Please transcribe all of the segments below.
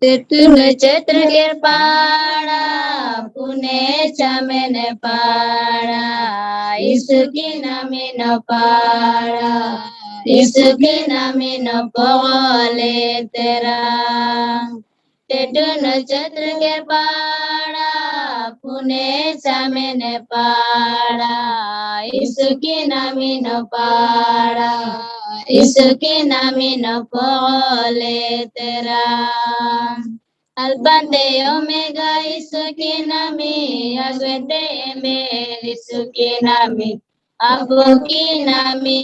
तेतुन चैत्र के पाड़ा पुने चामेने पाड़ा इसकी नामी न पाड़ा इसकी नामी न पगले तेरा तेतुन चैत्र के पाड़ा पुने चामेने पाड़ा इसकी नामी न पाड़ा इसकी नामी न पगले तेरा Albante omega isukinami aswete me isukinami abukinami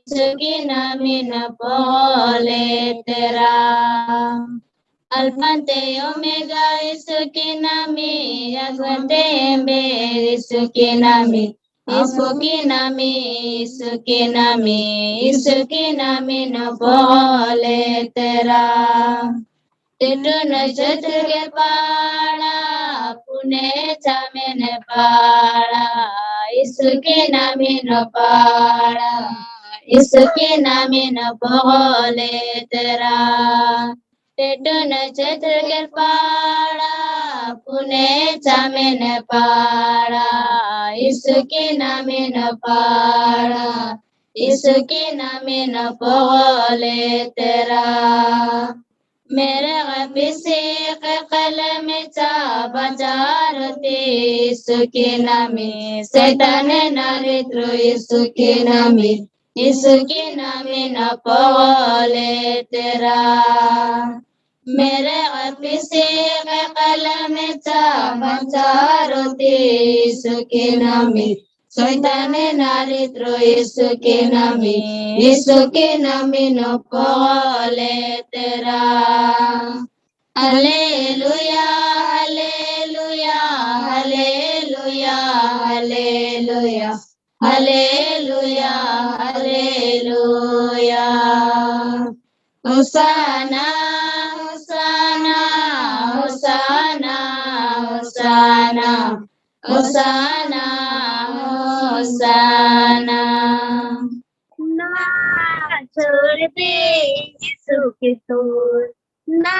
isukinami na pole tera Albante omega isukinami aswete me isukinami Isukinami no pole tera Tetu no chatra ke pada Pune chamene pada Isukinami no pada Isukinami no pole tera Tetu no chatra ke pada Pune chamene pada इसके नामे न पाड़ा इसके नामे न पगले तेरा मेरे गफिसे कलम चा बजारते इसके नामे शैतान नारित्र इसके नामे न पगले तेरा मेरे गफिसे कलम चा बजारते इसके नामे शैतान नारित्र इसके नामे न पगले तेरा hallelujah hallelujah hallelujah hallelujah hallelujah hallelujah hosanna hosanna hosanna hosanna hosanna hosanna ना छोड़ दे यीशु की तोड़ ना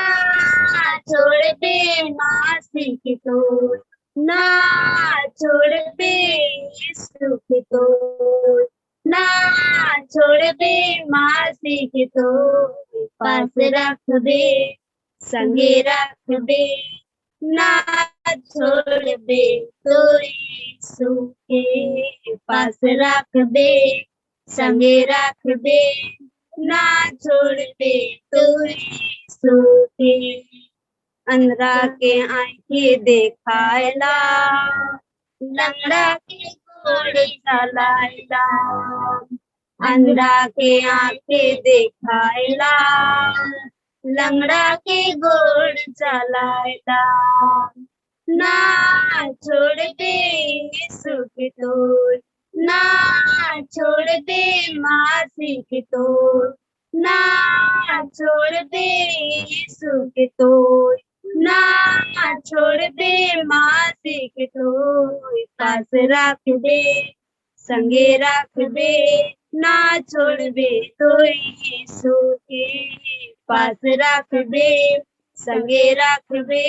छोड़ दे मासी की तोड़ ना छोड़ दे यीशु की तोड़ ना छोड़ दे मासी की तोड़ पास रख दे संगे रख दे ना छोड़ दे तो यीशु के पास रख दे संगे रख दे ना छोड़ दे तो यीशु के अंधरा के आंखें देखायला लंगड़ा के घोड़े चलायला अंधरा के आंखें देखायला लंगड़ा के घोड़ चलायला ना छोड़ दे यीशु की तोड़ ना छोड़ दे मासी की तोड़ ना छोड़ दे यीशु की तोड़ ना छोड़ दे मासी की तोड़ पास रख दे संगे रख दे ना छोड़ दे तो यीशु के पास रख दे संगे रख दे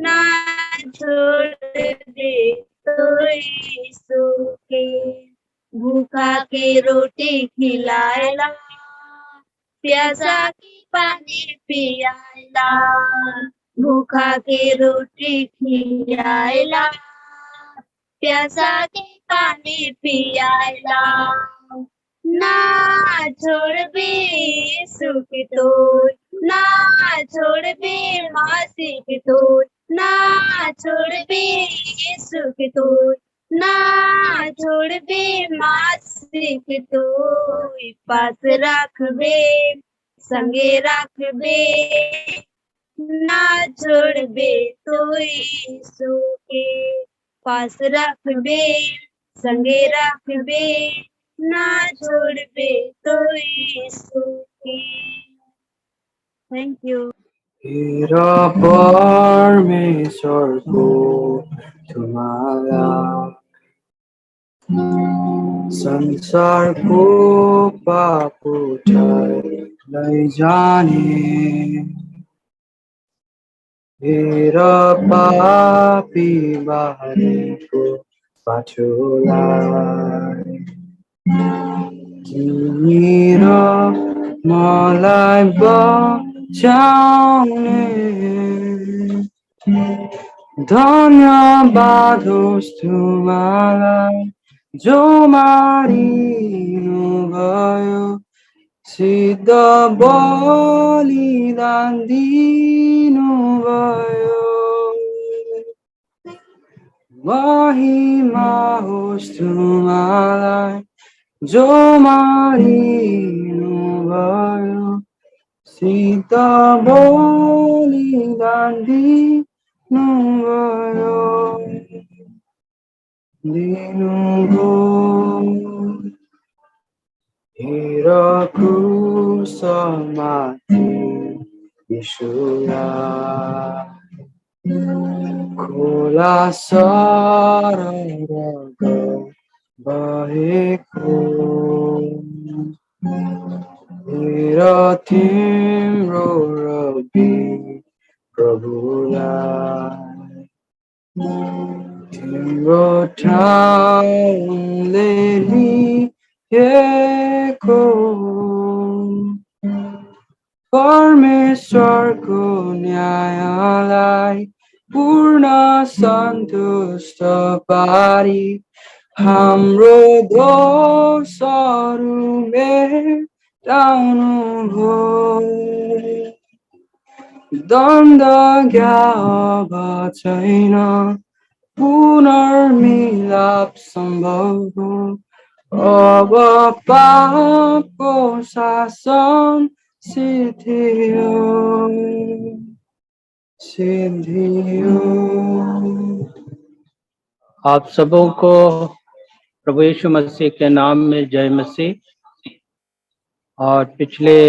ना छोड़ दे तो यीशु के भूखा के रोटी खिलाएला प्यासा की पानी पियाएला भूखा के रोटी खिलाएला प्यासा की पानी पियाएला ना छोड़ दे यीशु की तोड़ ना छोड़ दे मासी की तोड़ ना छोड़ दे यीशु की तोड़ ना छोड़ दे मासी की तोड़ पास रख दे संगे रख दे ना छोड़ दे तो यीशु के पास रख दे संगे रख दे ना छोड़ दे तो यीशु के थैंक यू तेरा परमेश्वर को तुम्हारा संसार को पाप उठाए ले जाने मेरा पापी बारेको पाछोलाई तिमीरो मलाई बचाउने धन्यवाद होस् तुम्हालाई जो मारिनुभयो सिद्ध बलिदान दिनुभयो महिमा होस् तुम्हालाई जो मारिनुभयो सिद्ध बलिदान दिनुभयो हेर क्रुसमाथि यीशुलाई खोला सरग बहेको हेर तिम्रो रबी प्रभुलाई तिम्रो ठाउँले लिएको परमेश्वरको न्यायलाई पूर्ण सन्तुष्ट पारी हाम्रो दोषहरू मेटाउनुभयो दण्ड अब छैन पुनर्मिलाप सम्भव हो अब पापको शासन सिद्धियो आप सबों को प्रभु यीशु मसीह के नाम में जय मसीह। और पिछले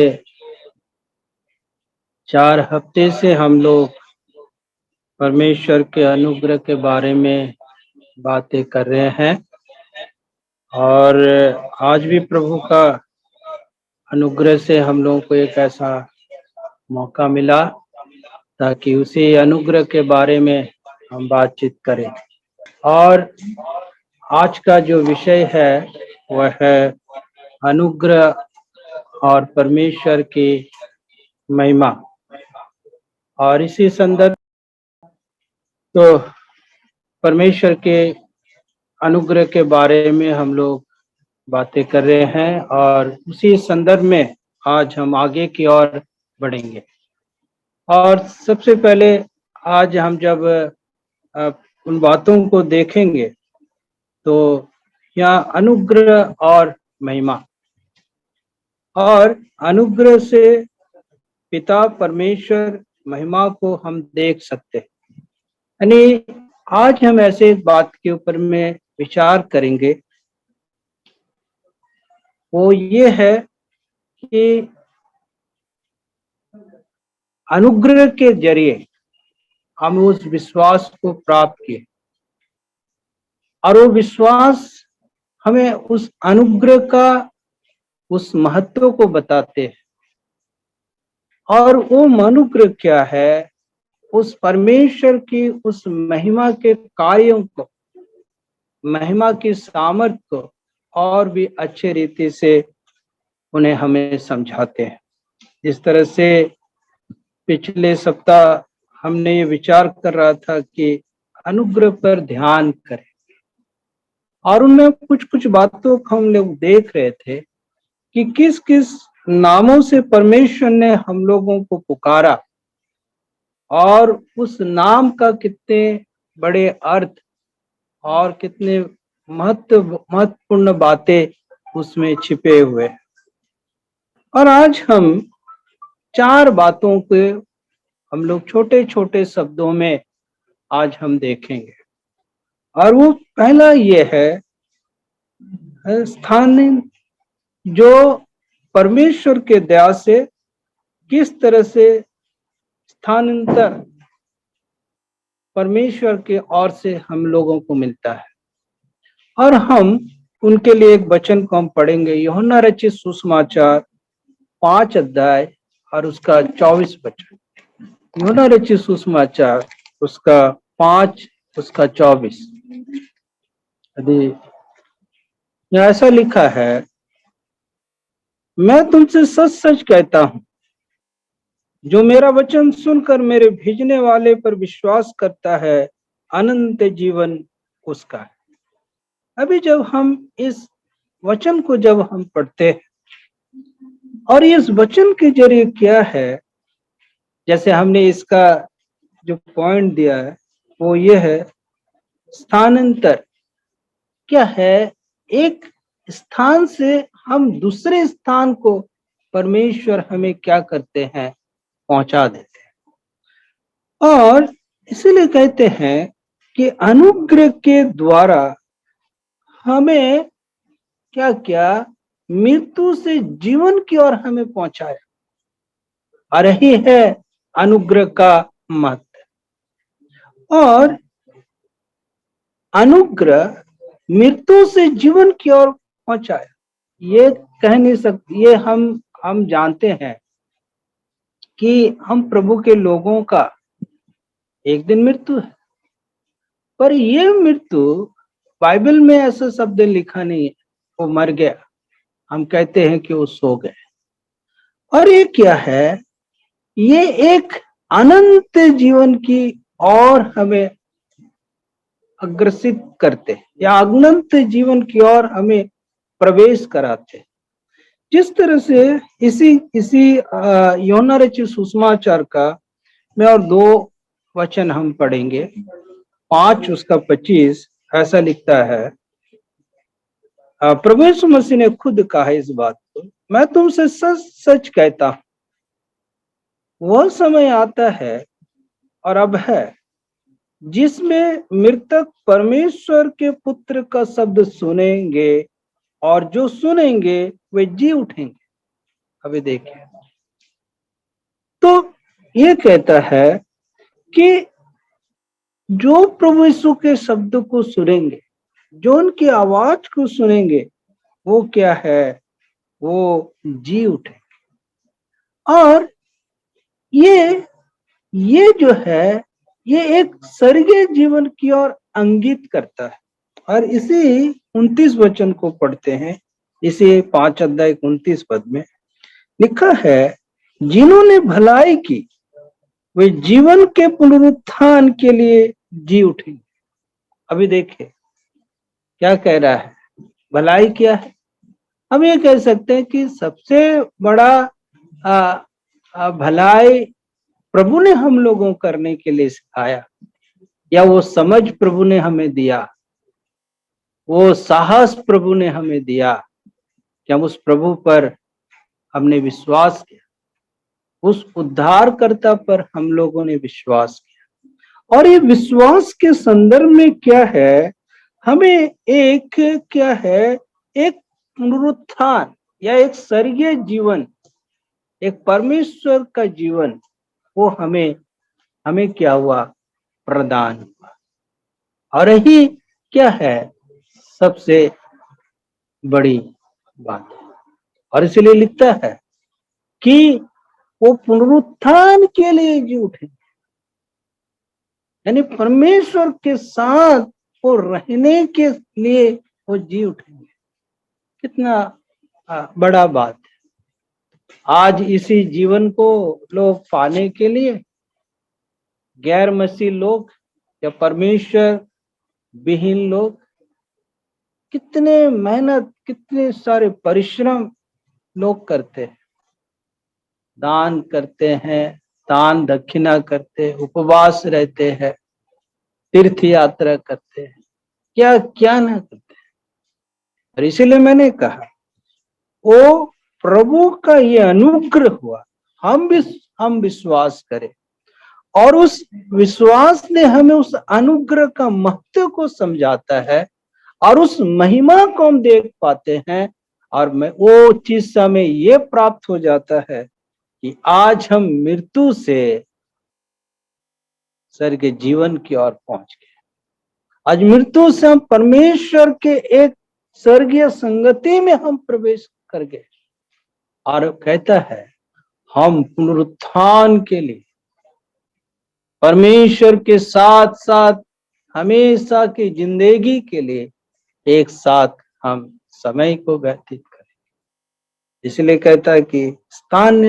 4 हफ्ते से हम लोग परमेश्वर के अनुग्रह के बारे में बातें कर रहे हैं और आज भी प्रभु का अनुग्रह से हम लोगों को एक ऐसा मौका मिला ताकि उसी अनुग्रह के बारे में हम बातचीत करें। और आज का जो विषय है वह है अनुग्रह और परमेश्वर की महिमा। और इसी संदर्भ तो परमेश्वर के अनुग्रह के बारे में हम लोग बातें कर रहे हैं और उसी संदर्भ में आज हम आगे की ओर बढ़ेंगे। और सबसे पहले आज हम जब उन बातों को देखेंगे तो यहाँ अनुग्रह और महिमा, और अनुग्रह से पिता परमेश्वर महिमा को हम देख सकते हैं। यानी आज हम ऐसे बात के ऊपर में विचार करेंगे, वो ये है कि अनुग्रह के जरिए हम उस विश्वास को प्राप्त किए और वो विश्वास हमें उस अनुग्रह का उस महत्व को बताते हैं। और वो अनुग्रह क्या है? उस परमेश्वर की उस महिमा के कार्यों को, महिमा की सामर्थ को और भी अच्छे रीति से उन्हें हमें समझाते हैं। जिस तरह से पिछले सप्ताह हमने ये विचार कर रहा था कि अनुग्रह पर ध्यान करें, और उनमें कुछ कुछ बातों को हम लोग देख रहे थे कि किस किस नामों से परमेश्वर ने हम लोगों को पुकारा और उस नाम का कितने बड़े अर्थ और कितने महत्वपूर्ण बातें उसमें छिपे हुए। और आज हम 4 बातों को हम लोग छोटे छोटे शब्दों में आज हम देखेंगे। और वो पहला ये है स्थान, जो परमेश्वर के दया से किस तरह से स्थानांतर परमेश्वर के ओर से हम लोगों को मिलता है। और हम उनके लिए एक वचन को हम पढ़ेंगे, यूहन्ना रचित सुसमाचार 5 अध्याय और उसका 24 वचन। यूहन्ना रचित सुसमाचार उसका 5 उसका 24। यदि यहाँ ऐसा लिखा है, मैं तुमसे सच सच कहता हूं, जो मेरा वचन सुनकर मेरे भेजने वाले पर विश्वास करता है, अनंत जीवन उसका है। अभी जब हम इस वचन को जब हम पढ़ते हैं और इस वचन के जरिए क्या है, जैसे हमने इसका जो पॉइंट दिया है वो ये है, स्थानांतर क्या है, एक स्थान से हम दूसरे स्थान को परमेश्वर हमें क्या करते हैं, पहुंचा देते हैं। और इसीलिए कहते हैं कि अनुग्रह के द्वारा हमें क्या क्या, मृत्यु से जीवन की ओर हमें पहुंचाया। और यही है अनुग्रह का महत्व। और अनुग्रह मृत्यु से जीवन की ओर पहुंचाया, ये कह नहीं सकते, ये हम जानते हैं कि हम प्रभु के लोगों का एक दिन मृत्यु है, पर ये मृत्यु बाइबल में ऐसा शब्द लिखा नहीं है वो मर गया, हम कहते हैं कि वो सो गए। और ये क्या है, ये एक अनंत जीवन की और हमें अग्रसित करते या अनंत जीवन की ओर हमें प्रवेश कराते। जिस तरह से इसी यूहन्ना रचित सुसमाचार का में और 2 वचन हम पढ़ेंगे, 5 उसका 25 ऐसा लिखता है, प्रभु यीशु मसीह ने खुद कहा है इस बात को, मैं तुमसे सच सच कहता हूं, वह समय आता है और अब है जिसमें मृतक परमेश्वर के पुत्र का शब्द सुनेंगे और जो सुनेंगे वे जी उठेंगे। अभी देखिए, तो ये कहता है कि जो प्रभु यीशु के शब्द को सुनेंगे, जो उनकी आवाज को सुनेंगे, वो क्या है, वो जी उठे। और ये जो है, ये एक स्वर्गीय जीवन की ओर इंगित करता है। और इसी 29 वचन को पढ़ते हैं, इसी 5 अध्याय 29 पद में लिखा है, जिन्होंने भलाई की वे जीवन के पुनरुत्थान के लिए जी उठेंगे। अभी देखिए क्या कह रहा है, भलाई क्या है। हम ये कह सकते हैं कि सबसे बड़ा भलाई प्रभु ने हम लोगों करने के लिए सिखाया, या वो समझ प्रभु ने हमें दिया, वो साहस प्रभु ने हमें दिया कि हम उस प्रभु पर हमने विश्वास किया, उस उद्धारकर्ता पर हम लोगों ने विश्वास किया। और ये विश्वास के संदर्भ में क्या है, हमें एक क्या है, एक पुनरुत्थान या एक स्वर्गीय जीवन, एक परमेश्वर का जीवन, वो हमें क्या हुआ, प्रदान हुआ। और यही क्या है, सबसे बड़ी बात है। और इसलिए लिखता है कि वो पुनरुत्थान के लिए जी उठे, यानी परमेश्वर के साथ वो रहने के लिए वो जी उठेंगे। कितना बड़ा बात है। आज इसी जीवन को लोग पाने के लिए गैर मसीह लोग या परमेश्वर विहीन लोग कितने मेहनत, कितने सारे परिश्रम लोग करते हैं, दान करते हैं, दान दक्षिणा करते हैं, उपवास रहते हैं, तीर्थ यात्रा करते हैं, क्या क्या ना करते हैं। और इसीलिए मैंने कहा वो प्रभु का ये अनुग्रह हुआ, हम विश्वास करें, और उस विश्वास ने हमें उस अनुग्रह का महत्व को समझाता है, और उस महिमा को हम देख पाते हैं। और मैं वो चीज से हमें ये प्राप्त हो जाता है कि आज हम मृत्यु से स्वर्ग जीवन की ओर पहुंच गए। आज मृत्यु से हम परमेश्वर के एक स्वर्गीय संगति में हम प्रवेश कर गए। और कहता है हम पुनरुत्थान के लिए परमेश्वर के साथ साथ हमेशा की जिंदगी के लिए एक साथ हम समय को व्यतीत करें। इसलिए कहता है कि स्थान,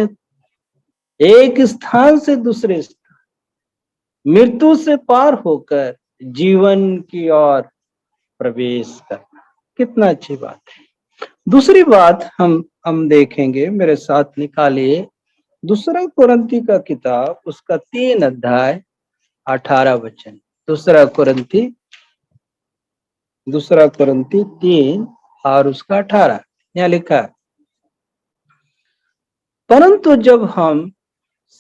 एक स्थान से दूसरे स्थान, मृत्यु से पार होकर जीवन की ओर प्रवेश करना। कितना अच्छी बात है। दूसरी बात हम देखेंगे, मेरे साथ निकालिए दूसरा कुरिन्थी का किताब, उसका 3 अध्याय 18 वचन। दूसरा कुरिन्थी 3 और उसका 18, यहाँ लिखा है, परंतु जब हम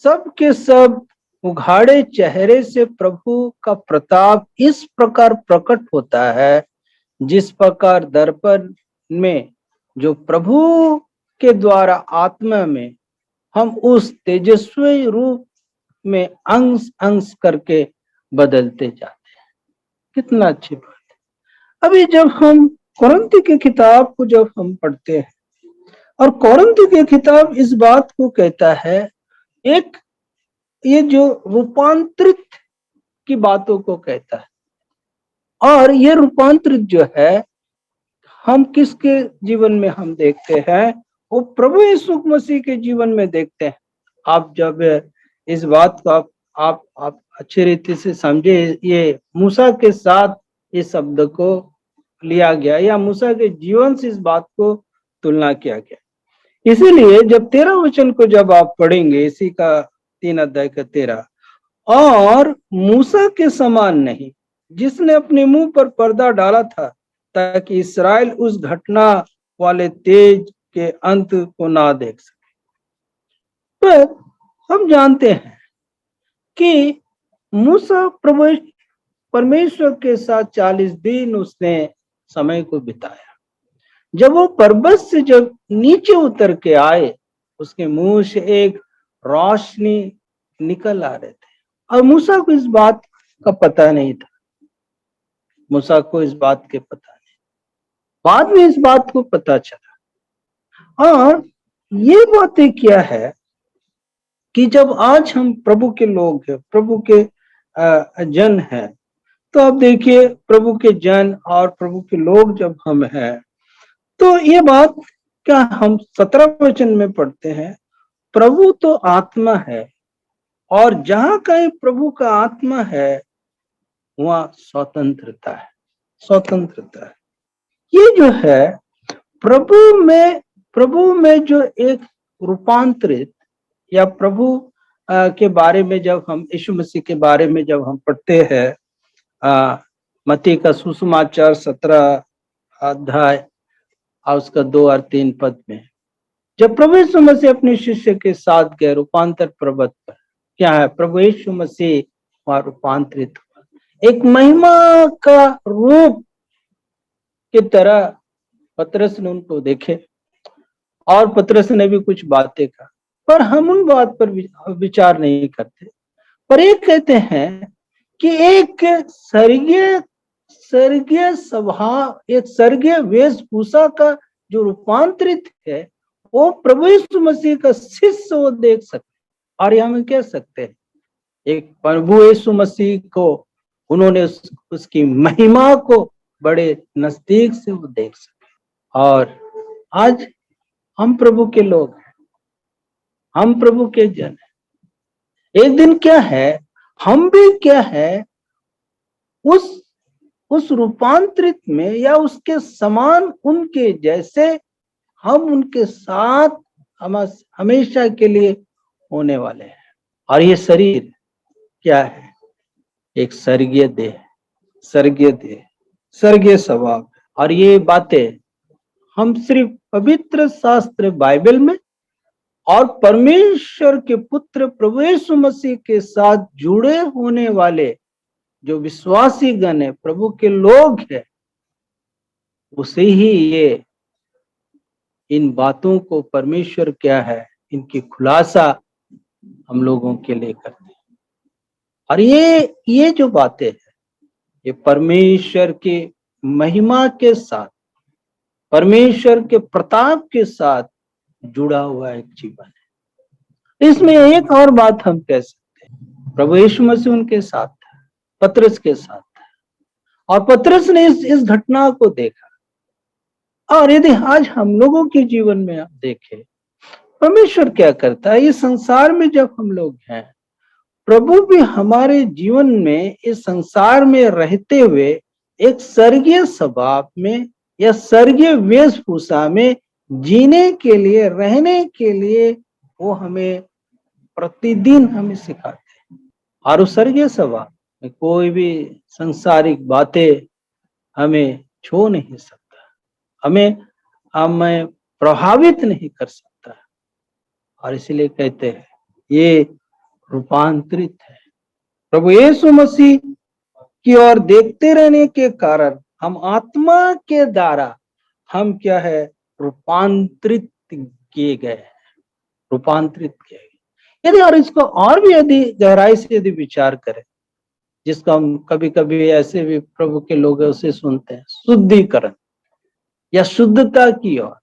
सब के सब उघाड़े चेहरे से प्रभु का प्रताप इस प्रकार प्रकट होता है, जिस प्रकार दर्पण में जो प्रभु के द्वारा आत्मा में हम उस तेजस्वी रूप में अंश अंश करके बदलते जाते हैं। कितना अच्छी बात है। अभी जब हम कुरिन्थी की किताब को जब हम पढ़ते हैं, और कुरिन्थी की किताब इस बात को कहता है, एक ये जो रूपांतरित की बातों को कहता है, और ये रूपांतरित जो है हम किसके जीवन में हम देखते हैं, वो प्रभु यीशु मसीह के जीवन में देखते हैं। आप जब इस बात को आप अच्छी रीति से समझे, ये मूसा के साथ इस शब्द को लिया गया या मूसा के जीवन से इस बात को तुलना किया गया। इसीलिए जब 13 वचन को जब आप पढ़ेंगे, इसी का 3 अध्याय का 13, और मूसा के समान नहीं जिसने अपने मुंह पर पर्दा डाला था ताकि इस्राएल उस घटना वाले तेज के अंत को ना देख सके। पर हम जानते हैं कि मूसा परमेश्वर के साथ 40 दिन उसने समय को बिताया। जब वो पर्वत से जब नीचे उतर के आए, उसके मुंह से एक रोशनी निकल आ रहे थे, और मूसा को इस बात का पता नहीं था। मूसा को इस बात के पता नहीं, बाद में इस बात को पता चला। और ये बातें क्या है कि जब आज हम प्रभु के लोग हैं, प्रभु के जन हैं, तो अब देखिए प्रभु के जन और प्रभु के लोग जब हम हैं, तो ये बात क्या हम 17 वचन में पढ़ते हैं, प्रभु तो आत्मा है, और जहां कहीं प्रभु का आत्मा है वहां स्वतंत्रता है, स्वतंत्रता है। ये जो है प्रभु में जो एक रूपांतरित, या प्रभु के बारे में जब हम यीशु मसीह के बारे में जब हम पढ़ते हैं, मत्ती का सुसमाचार 17 अध्याय और उसका 2 और 3 पद में, जब प्रभु यीशु मसीह अपने शिष्य के साथ गए रूपांतर पर्वत पर, क्या है, प्रभु यीशु मसीह वहां रूपांतरित हुआ, एक महिमा का रूप की तरह। पतरस ने उनको देखे और पतरस ने भी कुछ बातें कहा, पर हम उन बात पर विचार नहीं करते, पर ये कहते हैं कि एक स्वर्गीय स्वभाव, एक स्वर्गीय वेशभूषा का जो रूपांतरित है, वो प्रभु यीशु मसीह का शिष्य वो देख सकते। और हम कह सकते हैं एक प्रभु यीशु मसीह को उन्होंने उसकी महिमा को बड़े नजदीक से वो देख सके। और आज हम प्रभु के लोग हैं, हम प्रभु के जन हैं। एक दिन क्या है, हम भी क्या है, उस रूपांतरित में या उसके समान, उनके जैसे हम उनके साथ हम हमेशा के लिए होने वाले हैं। और ये शरीर क्या है, एक स्वर्गीय देह, स्वर्गीय स्वभाव। और ये बातें हम सिर्फ पवित्र शास्त्र बाइबल में और परमेश्वर के पुत्र प्रभु यीशु मसीह के साथ जुड़े होने वाले जो विश्वासी गण है, प्रभु के लोग हैं, उसे ही ये इन बातों को परमेश्वर क्या है, इनकी खुलासा हम लोगों के लिए करते हैं। और ये जो बातें हैं, ये परमेश्वर की महिमा के साथ परमेश्वर के प्रताप के साथ जुड़ा हुआ एक जीवन है। इसमें एक और बात हम कह सकते हैं, प्रभु यीशु मसीह उनके साथ था, पतरस के साथ था, और पतरस ने इस घटना को देखा। और यदि आज हम लोगों के जीवन में आप देखें, परमेश्वर क्या करता है, इस संसार में जब हम लोग हैं, प्रभु भी हमारे जीवन में इस संसार में रहते हुए एक स्वर्गीय स्वभाव में या स्वर्गीय वेशभूषा में जीने के लिए, रहने के लिए वो हमें प्रतिदिन हमें सिखाते हैं। और उस स्वर्गीय स्वभाव में कोई भी संसारिक बातें हमें छू नहीं सकता, हमें प्रभावित नहीं कर सकता। और इसलिए कहते हैं ये रूपांतरित है। प्रभु यीशु मसीह की ओर देखते रहने के कारण हम आत्मा के द्वारा हम क्या है, रूपांतरित किए गए, रूपांतरित किए गए। यदि और इसको और भी यदि गहराई से यदि विचार करें, जिसको हम कभी कभी ऐसे भी प्रभु के लोगों से सुनते हैं, शुद्धिकरण या शुद्धता की ओर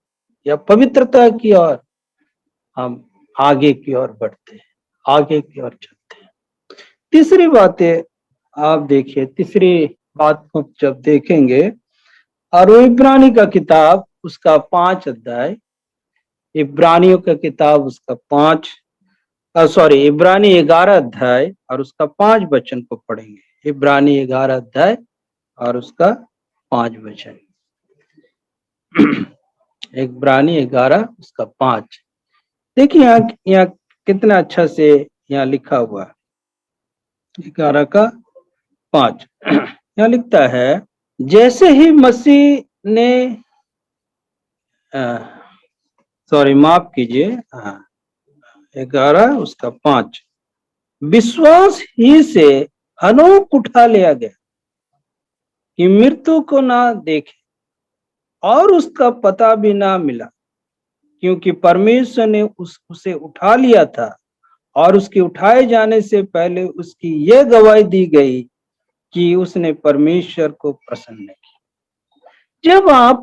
या पवित्रता की ओर हम आगे की ओर बढ़ते हैं, आगे की ओर चलते हैं। तीसरी बातें आप देखिए, तीसरी बात को जब देखेंगे, और इब्रानी का किताब उसका 5 अध्याय, इब्रानियों का किताब उसका इब्रानी 11 अध्याय और उसका 5 वचन को पढ़ेंगे। इब्रानी 11 अध्याय और उसका 5 वचन। इब्रानी 11 उसका 5। देखिए यहाँ कितना अच्छा से यहाँ लिखा हुआ है। 11 का 5 यहाँ लिखता है, जैसे ही मसीह ने माफ कीजिए, 11 उसका 5, विश्वास ही से हनोक उठा लिया गया कि मृत्यु को ना देखे और उसका पता भी ना मिला, क्योंकि परमेश्वर ने उसे उठा लिया था। और उसके उठाए जाने से पहले उसकी यह गवाही दी गई कि उसने परमेश्वर को प्रसन्न किया। जब आप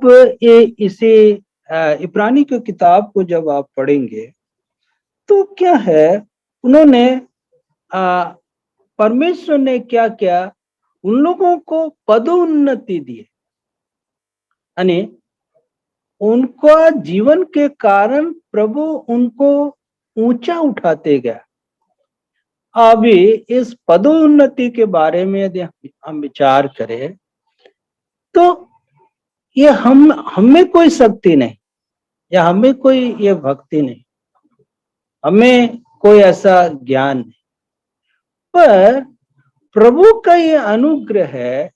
इसे इब्रानी की किताब को जब आप पढ़ेंगे तो क्या है, उन्होंने परमेश्वर ने क्या किया, उन लोगों को पदोन्नति दी, यानी उनका जीवन के कारण प्रभु उनको ऊंचा उठाते गया। अभी इस पदोन्नति के बारे में यदि हम विचार करें तो ये हमें कोई शक्ति नहीं या हमें कोई ये भक्ति नहीं, हमें कोई ऐसा ज्ञान नहीं, पर प्रभु का ये अनुग्रह है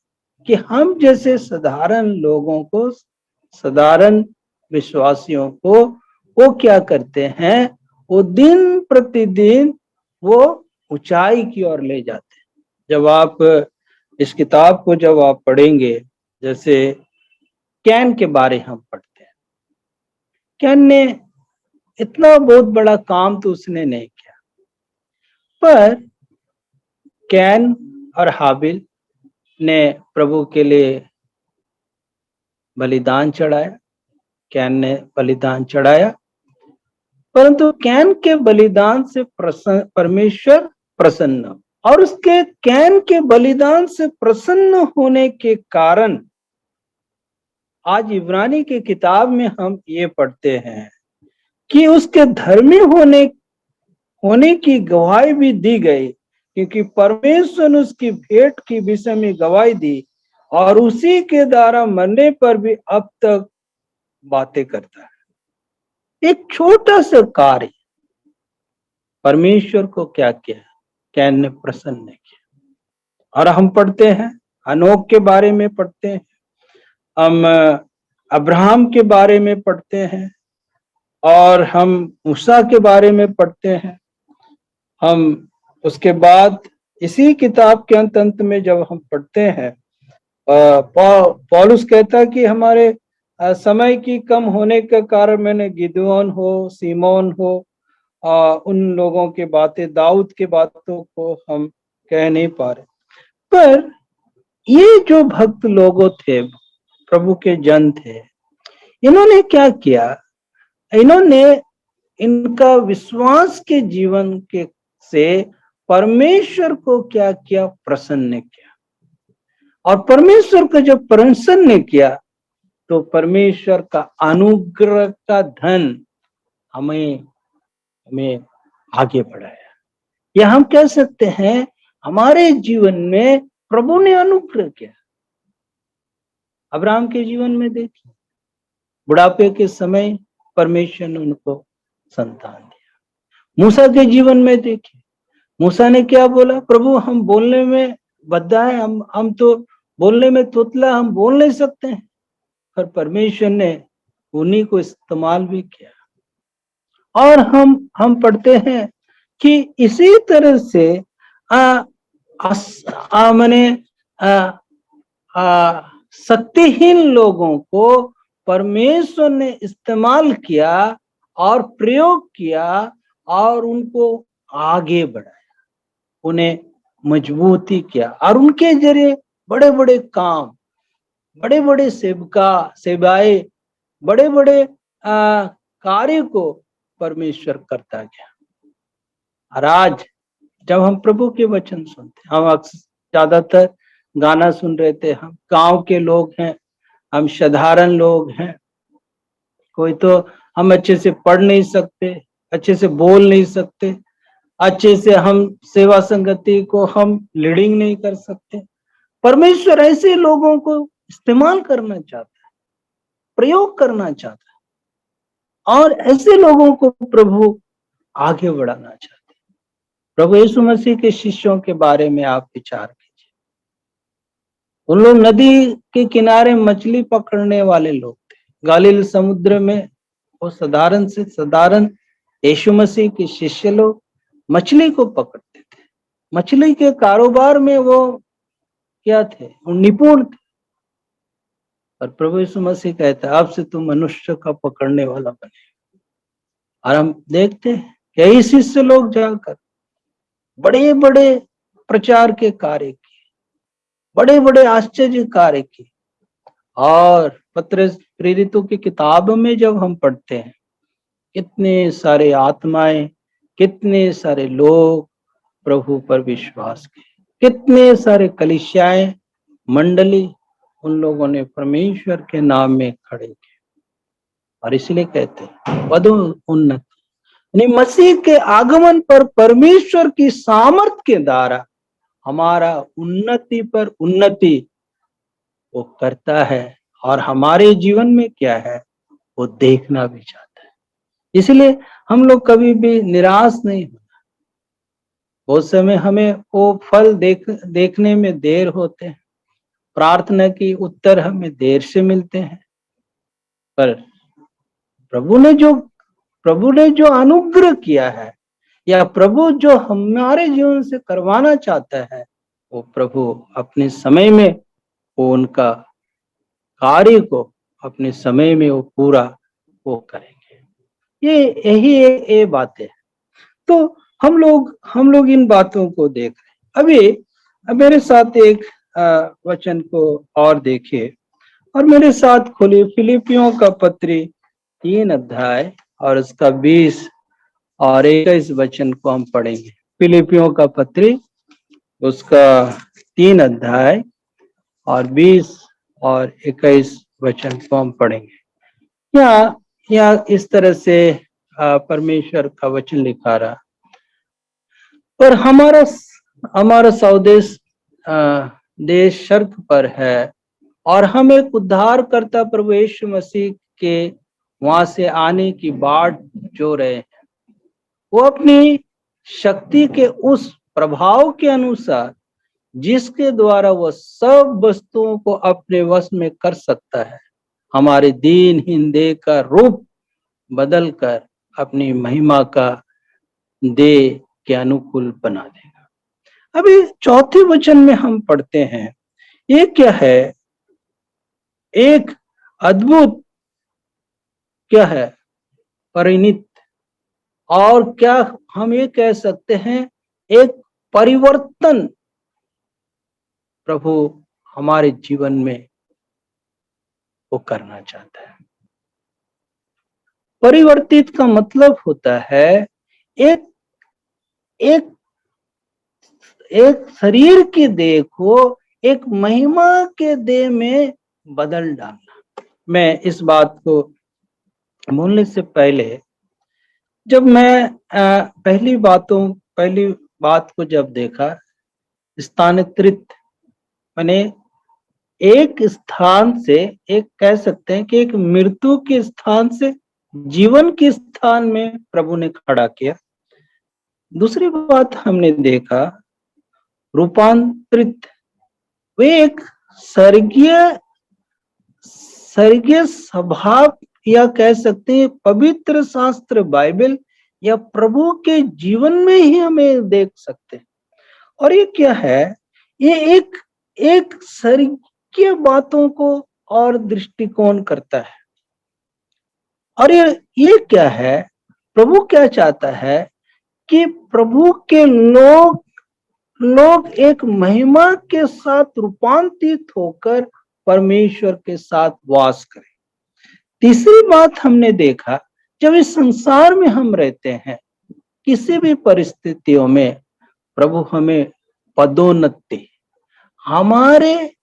कि हम जैसे साधारण लोगों को, साधारण विश्वासियों को वो क्या करते हैं, वो दिन प्रतिदिन वो ऊंचाई की ओर ले जाते हैं। जब आप इस किताब को जब आप पढ़ेंगे, जैसे कैन के बारे हम पढ़ते हैं, कैन ने इतना बहुत बड़ा काम तो उसने नहीं किया, पर कैन और हाबिल ने प्रभु के लिए बलिदान चढ़ाया, कैन ने बलिदान चढ़ाया, परंतु कैन के बलिदान से परमेश्वर प्रसन्न, और उसके कैन के बलिदान से प्रसन्न होने के कारण आज इब्रानी की किताब में हम ये पढ़ते हैं कि उसके धर्मी होने की गवाही भी दी गई, क्योंकि परमेश्वर ने उसकी भेंट की विषय में गवाही दी और उसी के द्वारा मरने पर भी अब तक बातें करता है। एक छोटा सा कार्य परमेश्वर को क्या किया, कैन ने प्रसन्न किया। और हम पढ़ते हैं, हनोक के बारे में पढ़ते हैं, हम अब्राहम के बारे में पढ़ते हैं, और हम मूसा के बारे में पढ़ते हैं। हम उसके बाद इसी किताब के अंत में जब हम पढ़ते हैं, पौलुस कहता कि हमारे समय की कम होने के कारण मैंने गिदोन हो, सीमोन हो, उन लोगों के बातें, दाऊद के बातों को हम कह नहीं पा रहे, पर ये जो भक्त लोगों थे, प्रभु के जन थे, इन्होंने क्या किया, इन्होंने इनका विश्वास के जीवन के से परमेश्वर को क्या किया, प्रसन्न किया। और परमेश्वर को जब प्रसन्न किया तो परमेश्वर का अनुग्रह का धन हमें हमें आगे बढ़ाया। या हम कह सकते हैं हमारे जीवन में प्रभु ने अनुग्रह किया। अब्राहम के जीवन में देखिए, बुढ़ापे के समय परमेश्वर ने उनको संतान दिया। मूसा के जीवन में देखिए, मूसा ने क्या बोला, प्रभु हम बोलने में बद्धा है, हम तो बोलने में तोतला, हम बोल नहीं सकते हैं, पर परमेश्वर ने उन्हीं को इस्तेमाल भी किया। और हम पढ़ते हैं कि इसी तरह से शक्तिहीन लोगों को परमेश्वर ने इस्तेमाल किया और प्रयोग किया और उनको आगे बढ़ाया, उन्हें मजबूती किया और उनके जरिए बड़े बड़े काम, बड़े बड़े सेवाएं, बड़े बड़े कार्य को परमेश्वर करता गया। और आज जब हम प्रभु के वचन सुनते, हम ज्यादातर गाना सुन रहे थे, हम गांव के लोग हैं, हम साधारण लोग हैं, कोई तो हम अच्छे से पढ़ नहीं सकते, अच्छे से बोल नहीं सकते, अच्छे से हम सेवा संगति को हम लीडिंग नहीं कर सकते। परमेश्वर ऐसे लोगों को इस्तेमाल करना चाहता है, प्रयोग करना चाहता है और ऐसे लोगों को प्रभु आगे बढ़ाना चाहते हैं। प्रभु यीशु मसीह के शिष्यों के बारे में आप विचार कीजिए। उन लोग नदी के किनारे मछली पकड़ने वाले लोग थे। गलील समुद्र में वो साधारण से साधारण यीशु मसीह के शिष्य लोग मछली को पकड़ते थे। मछली के कारोबार में वो क्या थे, वो निपुण थे। और प्रभु यीशु मसीह कहता है अब से तुम मनुष्य का पकड़ने वाला बने। और हम देखते हैं कई शिष्य लोग जाकर बड़े बड़े प्रचार के कार्य किए, बड़े बड़े आश्चर्य कार्य किए। और पत्रस प्रेरितों की किताब में जब हम पढ़ते हैं, कितने सारे आत्माएं, कितने सारे लोग प्रभु पर विश्वास किए, कितने सारे कलीसियाएं, मंडली, उन लोगों ने परमेश्वर के नाम में खड़े किए। और इसलिए कहते हैं पदों उन्नति, यानी मसीह के आगमन पर परमेश्वर की सामर्थ के द्वारा हमारा उन्नति पर उन्नति वो करता है और हमारे जीवन में क्या है वो देखना भी चाहता है। इसलिए हम लोग कभी भी निराश नहीं होना। उस समय हमें वो फल देखने में देर होते हैं, प्रार्थना की उत्तर हमें देर से मिलते हैं, पर प्रभु ने जो अनुग्रह किया है या प्रभु जो हमारे जीवन से करवाना चाहता है, वो प्रभु अपने समय में वो उनका कार्य को अपने समय में वो पूरा वो करेंगे। यही बातें। तो हम लोग इन बातों को देख रहे हैं। अभी मेरे साथ एक वचन को और देखिए और मेरे साथ खोलिए फिलिपियों का पत्री 3 अध्याय और उसका 20 और 21 वचन को हम पढ़ेंगे। फिलिपियों का पत्री उसका 3 अध्याय और 20 और 21 वचन को हम पढ़ेंगे। यहाँ इस तरह से परमेश्वर का वचन लिखा रहा, पर हमारा स्वदेश देश स्वर्ग पर है और हम एक उद्धारकर्ता प्रभु यीशु मसीह के वहां से आने की बाट जो रहे हैं। वो अपनी शक्ति के उस प्रभाव के अनुसार जिसके द्वारा वह सब वस्तुओं को अपने वश में कर सकता है, हमारे दीनहीन देह का रूप बदलकर अपनी महिमा का देह के अनुकूल बना देगा। अभी चौथे वचन में हम पढ़ते हैं, ये क्या है, एक अद्भुत क्या है, परिणित, और क्या हम ये कह सकते हैं एक परिवर्तन प्रभु हमारे जीवन में वो करना चाहता है। परिवर्तित का मतलब होता है एक एक एक शरीर के देह को एक महिमा के देह में बदल डालना। मैं इस बात को बोलने से पहले जब मैं पहली बात को जब देखा, स्थानांतरित माने एक स्थान से, एक कह सकते हैं कि एक मृत्यु के स्थान से जीवन के स्थान में प्रभु ने खड़ा किया। दूसरी बात हमने देखा रूपांतरित, वे एक स्वर्गीय स्वभाव या कह सकते हैं पवित्र शास्त्र बाइबल या प्रभु के जीवन में ही हमें देख सकते हैं। और ये क्या है, ये एक स्वर्गीय बातों को और दृष्टिकोण करता है। और ये क्या है, प्रभु क्या चाहता है कि प्रभु के लोग एक महिमा के साथ रूपांतरित होकर परमेश्वर के साथ वास करें। तीसरी बात हमने देखा, जब इस संसार में हम रहते हैं, किसी भी परिस्थितियों में प्रभु हमें पदोन्नति, हमारे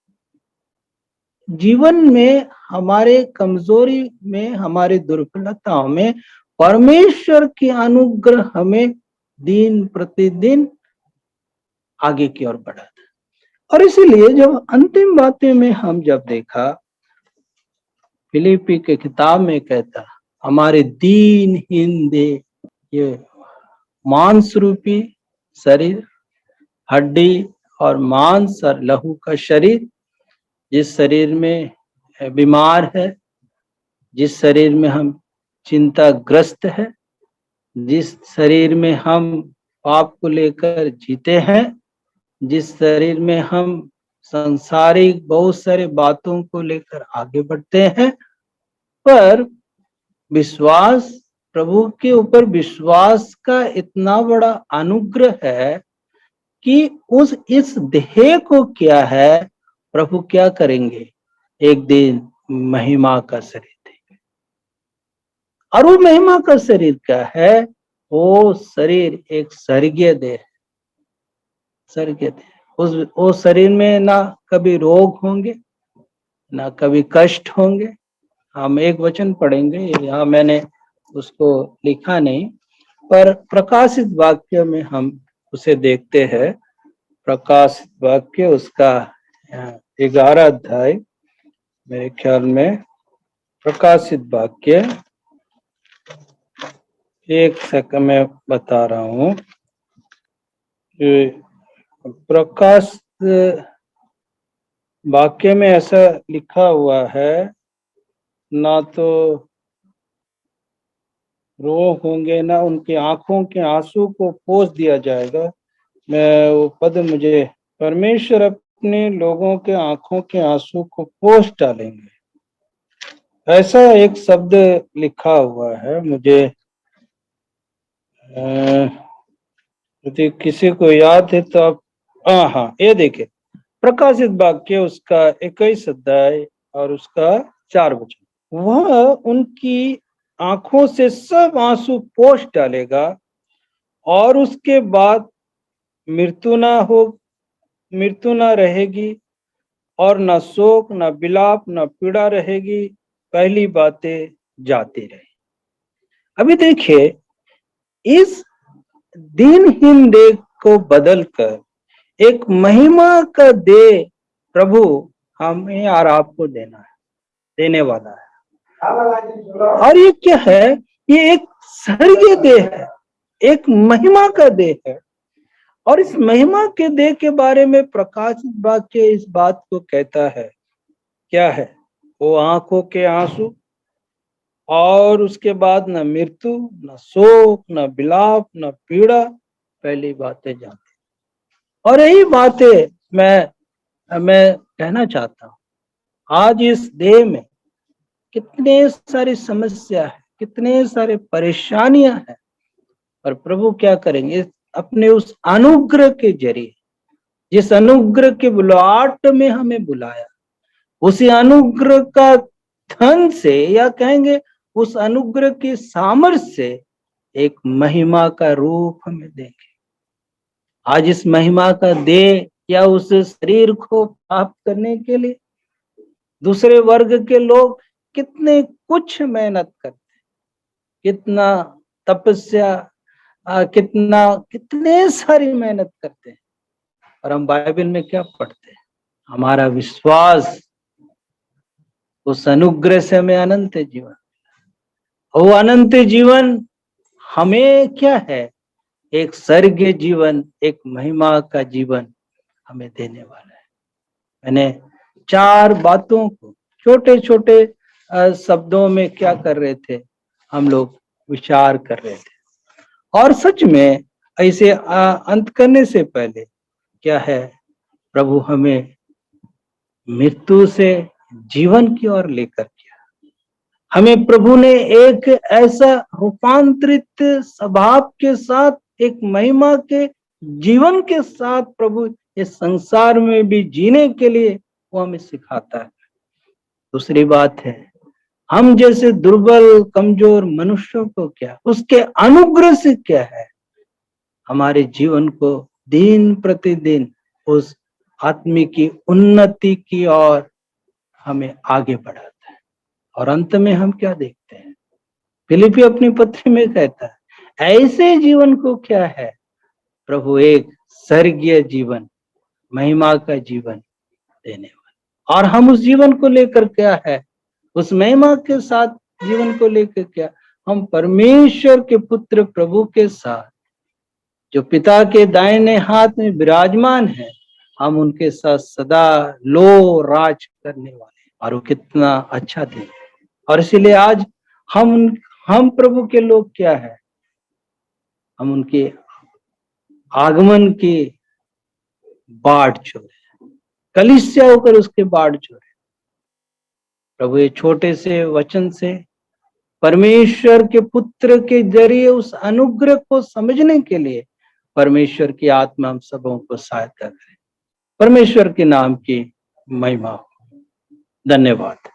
जीवन में, हमारे कमजोरी में, हमारे दुर्बलताओं में परमेश्वर की अनुग्रह हमें दिन प्रतिदिन आगे की ओर बढ़ाता है। और इसीलिए जब अंतिम बातें में हम जब देखा, फिलिपी के किताब में कहता हमारे दीनहीन देह, ये मांस रूपी शरीर, हड्डी और मांस और लहू का शरीर, जिस शरीर में बीमार है, जिस शरीर में हम चिंताग्रस्त है, जिस शरीर में हम पाप को लेकर जीते हैं, जिस शरीर में हम सांसारिक बहुत सारे बातों को लेकर आगे बढ़ते हैं, पर विश्वास, प्रभु के ऊपर विश्वास का इतना बड़ा अनुग्रह है कि इस देह को क्या है, प्रभु क्या करेंगे, एक दिन महिमा का शरीर देंगे। और वो महिमा का शरीर क्या है, वो शरीर एक स्वर्गीय देह है, स्वर्गीय देह। उस शरीर में ना कभी रोग होंगे, ना कभी कष्ट होंगे। हम एक वचन पढ़ेंगे, यहाँ मैंने उसको लिखा नहीं, पर प्रकाशित वाक्य में हम उसे देखते हैं। प्रकाशित वाक्य उसका 11 अध्याय, मेरे ख्याल में प्रकाशित वाक्य, एक सेकंड में बता रहा हूँ। प्रकाश वाक्य में ऐसा लिखा हुआ है, ना तो रोग होंगे, ना उनकी आंखों के आंसू को पोंछ दिया जाएगा। मैं वो पद, मुझे परमेश्वर अपने लोगों के आंखों के आंसू को पोंछ डालेंगे, ऐसा एक शब्द लिखा हुआ है। मुझे यदि किसी को याद है तो आप, हाँ, ये देखिए प्रकाशित वाक्य उसका 21 अध्याय और उसका 4 वचन, वह उनकी आंखों से सब आंसू पोंछ डालेगा और उसके बाद मृत्यु ना रहेगी और न शोक, न विलाप, न पीड़ा रहेगी, पहली बातें जाती रही। अभी देखिए, इस दिनहीन देह को बदलकर एक महिमा का देह प्रभु हमें और आपको देने वाला है। और ये क्या है, ये एक स्वर्गीय देह है, एक महिमा का देह है। और इस महिमा के देह के बारे में प्रकाशित वाक्य इस बात को कहता है, क्या है, वो आंखों के आंसू और उसके बाद न मृत्यु, न शोक, न विलाप, न पीड़ा, पहली बातें जाती। और यही बातें मैं कहना चाहता हूँ। आज इस देह में कितने सारी समस्या है, कितने सारे परेशानियां हैं, और प्रभु क्या करेंगे, अपने उस अनुग्रह के जरिए, जिस अनुग्रह के बुलाहट में हमें बुलाया, उसी अनुग्रह का धन से, या कहेंगे उस अनुग्रह की सामर्थ्य से एक महिमा का रूप हमें देंगे। आज इस महिमा का देह या उस शरीर को प्राप्त करने के लिए दूसरे वर्ग के लोग कितने कुछ मेहनत करते, कितना तपस्या, कितने सारी मेहनत करते हैं। और हम बाइबल में क्या पढ़ते हैं? हमारा विश्वास उस अनुग्रह से हमें अनंत जीवन, वो अनंत जीवन हमें क्या है? एक स्वर्गीय जीवन, एक महिमा का जीवन हमें देने वाला है। मैंने 4 बातों को छोटे छोटे शब्दों में क्या कर रहे थे, हम लोग विचार कर रहे थे। और सच में ऐसे अंत करने से पहले क्या है, प्रभु हमें मृत्यु से जीवन की ओर लेकर गया। हमें प्रभु ने एक ऐसा रूपांतरित स्वभाव के साथ, एक महिमा के जीवन के साथ प्रभु इस संसार में भी जीने के लिए वो हमें सिखाता है। दूसरी बात है, हम जैसे दुर्बल कमजोर मनुष्यों को क्या उसके अनुग्रह से क्या है, हमारे जीवन को दिन प्रतिदिन उस आत्मिक की उन्नति की ओर हमें आगे बढ़ाता है। और अंत में हम क्या देखते हैं? फिलिपी अपनी पत्री में कहता है, ऐसे जीवन को क्या है, प्रभु एक स्वर्गीय जीवन, महिमा का जीवन देने वाला। और हम उस जीवन को लेकर क्या है, उस महिमा के साथ जीवन को लेकर क्या, हम परमेश्वर के पुत्र प्रभु के साथ जो पिता के दाहिने हाथ में विराजमान है, हम उनके साथ सदा लो राज करने वाले। और वो कितना अच्छा दिन है। और इसीलिए आज हम प्रभु के लोग क्या है, हम उनके आगमन की बाट छोड़े, कलीसिया होकर उसके बाट छोड़े। प्रभु ये छोटे से वचन से परमेश्वर के पुत्र के जरिए उस अनुग्रह को समझने के लिए परमेश्वर की आत्मा हम सबों को सहायता करे। परमेश्वर के नाम की महिमा हो। धन्यवाद।